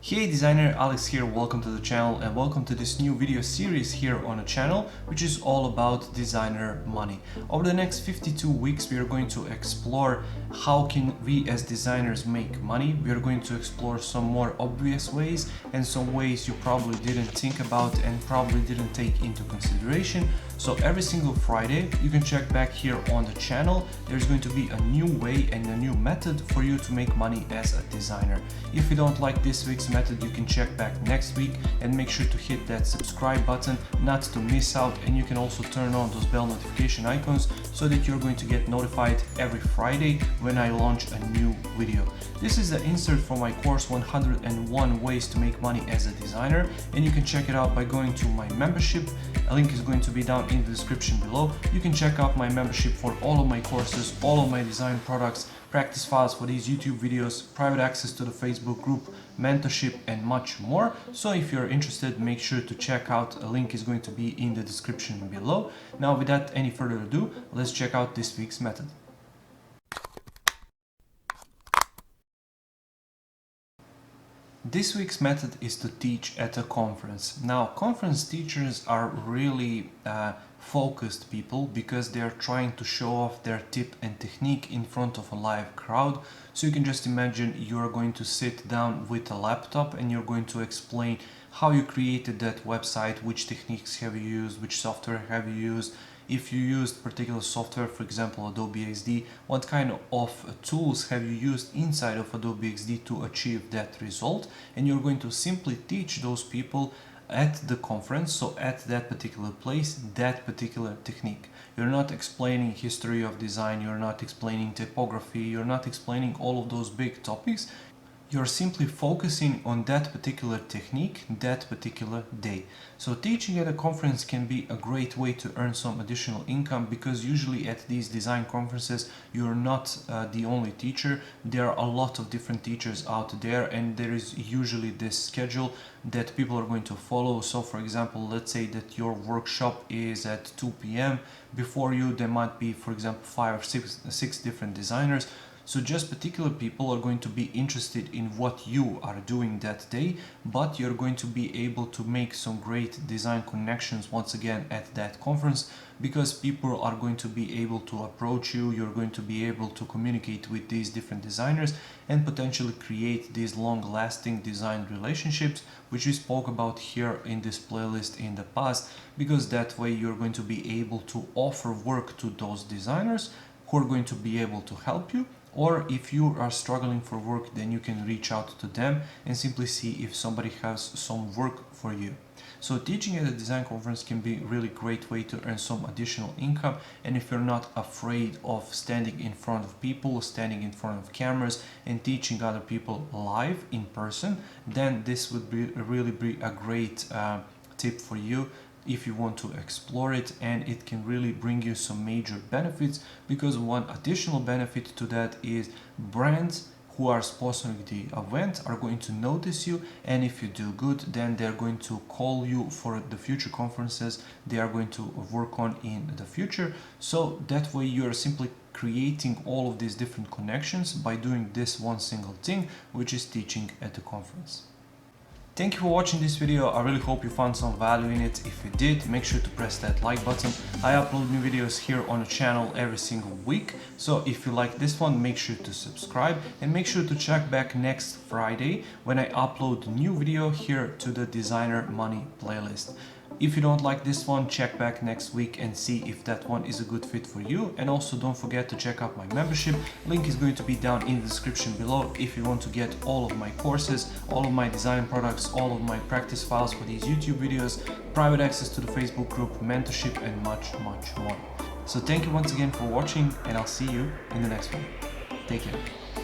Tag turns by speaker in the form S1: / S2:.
S1: Hey designer, Alex here, welcome to the channel and welcome to this new video series here on the channel, which is all about designer money. Over the next 52 weeks we are going to explore how can we as designers make money. We are going to explore some more obvious ways and some ways you probably didn't think about and probably didn't take into consideration. So every single Friday you can check back here on the channel. There's going to be a new way and a new method for you to make money as a designer. If you don't like this week's method, you can check back next week and make sure to hit that subscribe button not to miss out, and you can also turn on those bell notification icons so that you're going to get notified every Friday when I launch a new video. This is the insert for my course 101 ways to make money as a designer, and you can check it out by going to my membership. A link is going to be down in the description below. You can check out my membership for all of my courses, all of my design products, practice files for these YouTube videos, private access to the Facebook group, mentorship and much more. So if you're interested, make sure to check out. A link is going to be in the description below. Now without any further ado, let's check out this week's method. This week's method is to teach at a conference. Now, conference teachers are really focused people because they're trying to show off their tip and technique in front of a live crowd. So you can just imagine you're going to sit down with a laptop and you're going to explain how you created that website, which techniques have you used, which software have you used. If you used particular software, for example Adobe XD, what kind of tools have you used inside of Adobe XD to achieve that result, and you're going to simply teach those people at the conference, so at that particular place, that particular technique. You're not explaining history of design, you're not explaining typography, you're not explaining all of those big topics. You're simply focusing on that particular technique, that particular day. So teaching at a conference can be a great way to earn some additional income, because usually at these design conferences you're not the only teacher. There are a lot of different teachers out there, and there is usually this schedule that people are going to follow. So for example, let's say that your workshop is at 2 p.m. Before you there might be, for example, 5 or 6 different designers. So just particular people are going to be interested in what you are doing that day, but you're going to be able to make some great design connections once again at that conference, because people are going to be able to approach you. You're going to be able to communicate with these different designers and potentially create these long-lasting design relationships, which we spoke about here in this playlist in the past, because that way you're going to be able to offer work to those designers who are going to be able to help you. Or if you are struggling for work, then you can reach out to them and simply see if somebody has some work for you. So teaching at a design conference can be a really great way to earn some additional income. And if you're not afraid of standing in front of people, standing in front of cameras and teaching other people live in person, then this would be really be a great tip for you if you want to explore it, and it can really bring you some major benefits, because one additional benefit to that is brands who are sponsoring the event are going to notice you, and if you do good, then they're going to call you for the future conferences they are going to work on in the future. So that way you're simply creating all of these different connections by doing this one single thing, which is teaching at the conference. Thank you for watching this video. I really hope you found some value in it. If you did, make sure to press that like button. I upload new videos here on the channel every single week. So if you like this one, make sure to subscribe and make sure to check back next Friday when I upload a new video here to the Designer Money playlist. If you don't like this one, check back next week and see if that one is a good fit for you. And also don't forget to check out my membership. Link is going to be down in the description below if you want to get all of my courses, all of my design products, all of my practice files for these YouTube videos, private access to the Facebook group, mentorship and much more. So thank you once again for watching, and I'll see you in the next one. Take care.